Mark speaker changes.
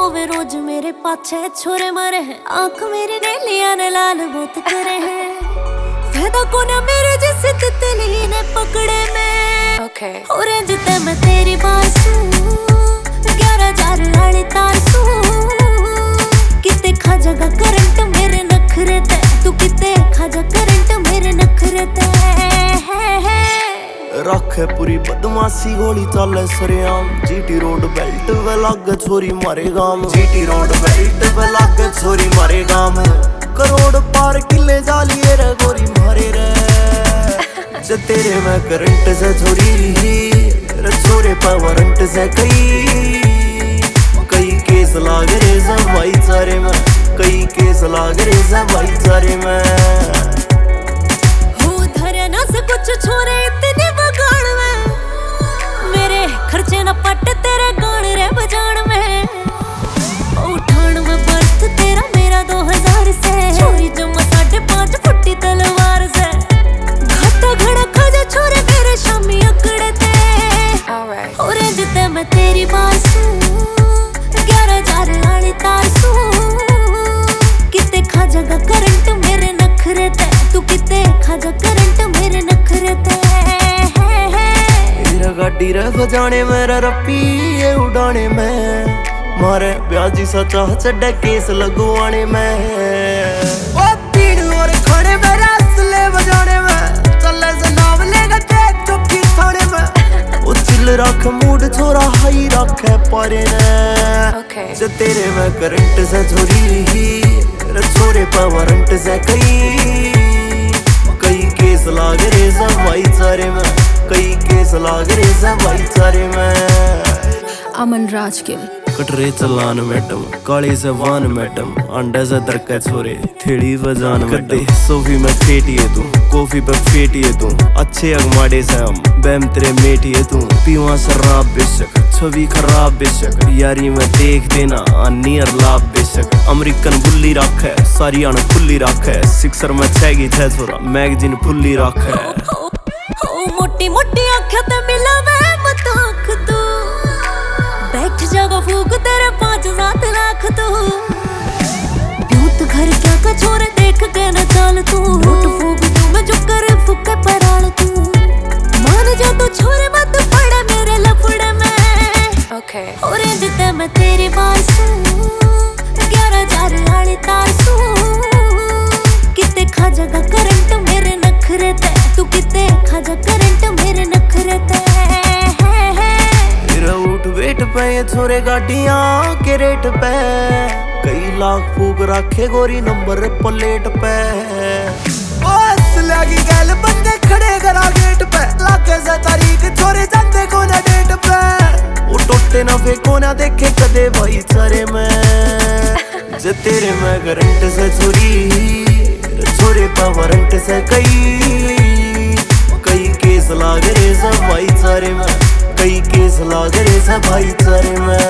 Speaker 1: होवे रोज मेरे पाछे छोरे मरे हैं, आंख मेरी नीलिया ने लाल बहुत करे हैं। फायदा कोना मेरे जैसे तितली ने पकड़े में। ऑरेंज ते मैं तेरी बासू 11,000 वाली तासू। किते खा जागा करंट मेरे नखरे ते, तू किते खा जा करंट मेरे नखरे ते।
Speaker 2: रखे पूरी बदमाशी गोली चले सरेआम। जीटी रोड बेल्ट वे लागे छोरी मारे गाम। जीटी रोड बेल्ट वे लागे छोरी मारे गाम। करोड़ पार किले जालिए रे गोरी मारे रे। जे तेरे में करंट से छोरी रे छोरे पर वारंट से कई केस लाग रे सब भाईचारे में। कई केस लाग रे सब भाईचारे में।
Speaker 1: हो धरे ना से कुछ छोरे इतने बगाड़ में, मेरे खर्चे न पट तेरे गान रे बजान में। उठान में बर्थ तेरा मेरा 2000 से, छोरी जमा 5.5 फुटी तलवार से। घाटा घड़ा खा छोरे मेरे शामी अकड़े थे। ऑरेंज ते मैं तेरी बासू 11,000 वाली तासू। किते खा जागा करंट मेरे नखरे ते, तू किते खा जा करंट मेरे नखरे ते।
Speaker 2: गाड़ी रे बजाने मेरा रप्पी ये उड़ाने में। मारे ब्याजी सचा चढ़े केस लगवाने में। ओ पीड़ और खाने में रसले बजाने में। चले से नाम लेगा टेक चुपकी थाने में। ओ चिल रख मूड छोरा हाई रखे पारे ने। जे तेरे में करंट से छोरी रे छोरे पर वारंट से कई केस लाग रे सब भाईचारे में। कई केस लाग रे सब भाईचारे में।
Speaker 3: अमन राजगिल
Speaker 2: कटरे चलान मैडम, काले से वान मैडम। अंडे से दरके छोरे थेड़ी बजान मैडम। सोफी में फेटिए तू, कॉफी पे फेटिए तू। अच्छे अगमाडे से हम बैम तेरे मेटिए तू। पीवा शराब बेशक, छवि खराब बेशक। यारी में देख देना नियर लाभ बेशक। अमेरिकन बुल्ली रख है, सारी अण खुली रख है। सिक्सर में छैगी छे छोरा, मैगजीन फुल्ली रख है।
Speaker 1: मोटी मोटी आँखें ते मिलावे मत आँख तू। बैठ जागा फूक तेरे 5-7 लाख तू। भूत घर क्या का छोरे देख के न चाल तू। लूट फूक तू मैं जो करे फूके पराल तू। मान जा तू छोरे मत पड़े मेरे लफड़े में। ऑरेंज ते मैं तेरी बासू 11,000 वाली तासू। किते खा जागा करंट मेरे नखरे ते, तू किते खा जा करंट मेरे नखरे ते।
Speaker 2: उठ वेट पे छोरे गाड़ियां के रेट पे। कई लाख फूक रखे गोरी नंबर प्लेट पे। लगी गल बंदे खड़े करा गेट पे। लागे से तारीख छोरे जाते को ना डेट पे। वो टोटे ना फेंको ना देखे कदे भाईचारे में। जे तेरे में करंट से छोरी छोरे पर वारंट से कई केस लाग रे सब भाईचारे में। कई केस लाग रे सब भाईचारे में।